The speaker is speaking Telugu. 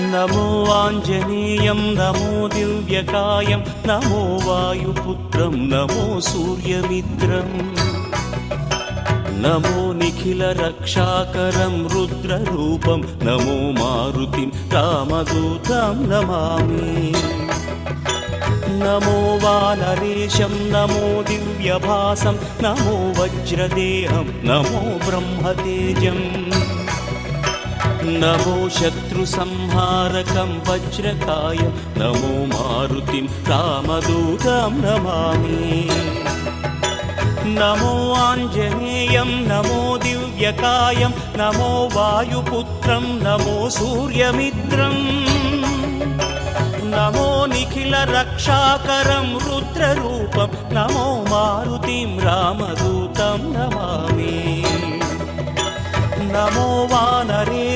నమో ఆంజనేయం నమో దివ్యకాయం నమో వాయుపుత్రం నమో సూర్యమిత్రం నమో నిఖిల రక్షాకరం రుద్రరూపం నమో మారుతిం రామదూతం నమామి నమో వానరేశం నమో దివ్యభాసం నమో వజ్రదేహం నమో బ్రహ్మతేజం నమో శత్రు సంహారకం వజ్రకాయం నమో మారుతిం రామదూతం నమామి నమో ఆంజనేయం నమో దివ్యకాయం నమో వాయుపుత్రం నమో సూర్యమిత్రం నమో నిఖిల రక్షాకరం రుద్రరూపం నమో మారుతిం రామదూతం నమామి నమో వానరే